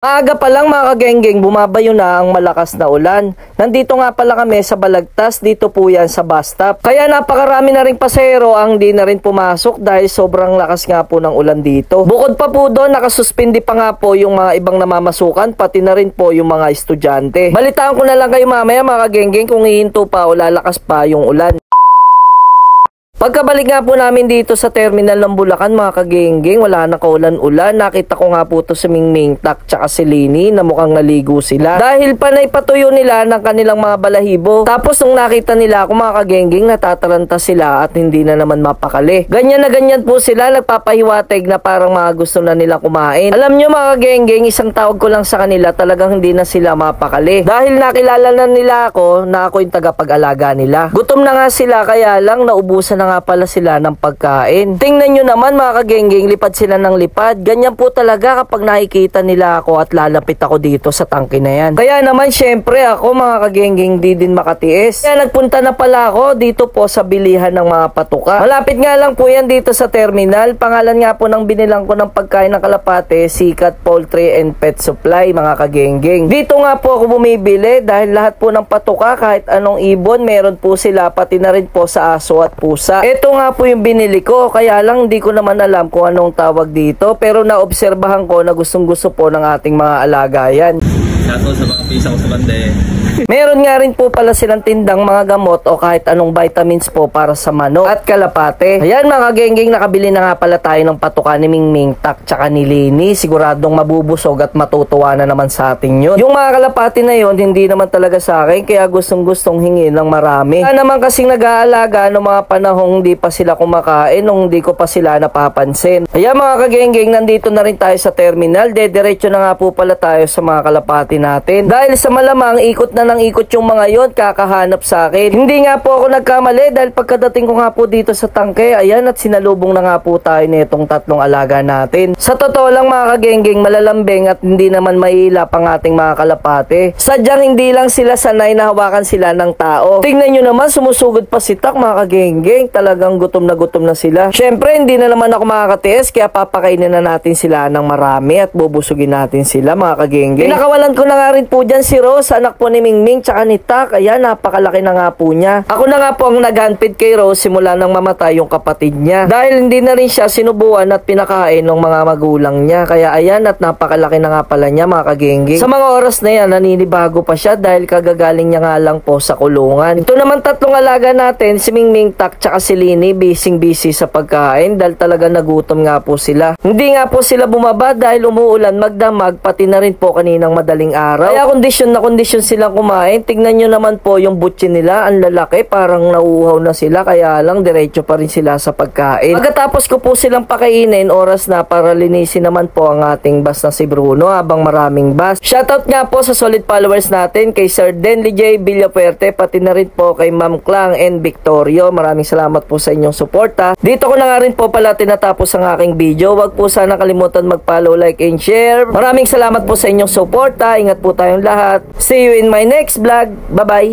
Maaga pa lang mga kagenggeng, bumabayo na ang malakas na ulan. Nandito nga pala kami sa Balagtas, dito po yan sa bus stop. Kaya napakarami na ring pasahero ang di na rin pumasok dahil sobrang lakas nga po ng ulan dito. Bukod pa po doon, nakasuspindi pa nga po yung mga ibang namamasukan, pati na rin po yung mga estudyante. Balitaan ko na lang kayo mamaya mga kagenggeng kung hihinto pa o lalakas pa yung ulan. Pagkabalik nga po namin dito sa terminal ng Bulacan mga kagenggeng, wala na kaulan-ulan. Nakita ko nga po to si Mingming Tak tsaka si Lini na mukhang naligo sila. Dahil panay patuyo nila ng kanilang mga balahibo. Tapos nung nakita nila ako mga kagenggeng, natataranta sila at hindi na naman mapakali. Ganyan na ganyan po sila, nagpapahiwatig na parang mga gusto na nila kumain. Alam nyo mga kagenggeng, isang tawag ko lang sa kanila, talagang hindi na sila mapakali. Dahil nakilala na nila ako na ako yung tagapag-alaga nila. Gutom na nga sila kaya lang naubusan na nga pala sila ng pagkain. Tingnan nyo naman mga kagenggeng, lipad sila ng lipad. Ganyan po talaga kapag nakikita nila ako at lalapit ako dito sa tangke na yan. Kaya naman syempre ako mga kagenggeng di din makatiis. Kaya nagpunta na pala ako dito po sa bilihan ng mga patuka. Malapit nga lang po yan dito sa terminal. Pangalan nga po ng binilang ko ng pagkain ng Kalapate, Sikat Poultry and Pet Supply mga kagenggeng. Dito nga po ako bumibili dahil lahat po ng patuka kahit anong ibon meron po sila, pati na rin po sa aso at pusa. Ito nga po yung binili ko, kaya lang hindi ko naman alam kung anong tawag dito, pero naobserbahan ko na gustong gusto po ng ating mga alaga yan. Shoutout sa mga pisa ko sa bande. Meron nga rin po pala silang tindang mga gamot o kahit anong vitamins po para sa manok at kalapate. Ayan mga kagenggeng, nakabili na nga pala tayo ng patuka ni Mingming Tak tsaka ni Lini. Siguradong mabubusog at matutuwa na naman sa atin yun. Yung mga kalapate na yun, hindi naman talaga sa akin, kaya gustong hingin ng marami. Kaya naman kasing nag-aalaga ng mga panahong hindi pa sila kumakain, nung hindi ko pa sila napapansin. Ayan mga kagenggeng, nandito na rin tayo sa terminal. Diretso na nga po pala tayo sa mga kalapate natin. Dahil sa malamang ikot na nang ikot yung mga yon, kakahanap sa akin. Hindi nga po ako nagkamali dahil pagkadating ko nga po dito sa tangke, ayan, at sinalubong na nga po tayo nitong tatlong alaga natin. Sa totoo lang mga kagenggeng, malalambing at hindi naman mahilap ang ating mga kalapate. Sadyang hindi lang sila sanay na hawakan sila ng tao. Tingnan nyo naman, sumusugod pa si Tak mga kagenggeng. Talagang gutom na sila. Syempre hindi na naman ako makakatiis, kaya papakainin na natin sila ng marami at bubusugin natin sila mga kagenggeng. Pinakawalan ko na nga rin po dyan si Rose, anak po ni Mingming tsaka ni Tak. Ayan, napakalaki na nga po niya. Ako na nga po ang naghandpid kay Rose simula nang mamatay yung kapatid niya. Dahil hindi na rin siya sinubuan at pinakain ng mga magulang niya. Kaya ayan, at napakalaki na nga pala niya mga kagenggeng. Sa mga oras na yan, naninibago pa siya dahil kagagaling niya nga lang po sa kulungan. Ito naman tatlong alaga natin, si Mingming Tak tsaka si Lini, busy sa pagkain dahil talaga nagutom nga po sila. Hindi nga po sila bumaba dahil umuulan magdamag, pati na rin po kaninang madaling araw. Kaya kondisyon silang kumain. Tignan nyo naman po yung butsin nila, ang lalaki, parang nauuhaw na sila, kaya lang diretso pa rin sila sa pagkain. Pagkatapos ko po silang pakainin, oras na para linisin naman po ang ating bus na si Bruno habang maraming bus. Shoutout nga po sa solid followers natin, kay Sir Denly J. Villafuerte, pati na rin po kay Ma'am Clang and Victorio. Maraming salamat po sa inyong suporta. Dito ko na nga rin po pala tinatapos ang aking video. Huwag po sana kalimutan mag-follow, like, and share. Maraming salamat po sa inyong suporta. Ingat po tayong lahat. See you in my next vlog. Bye-bye!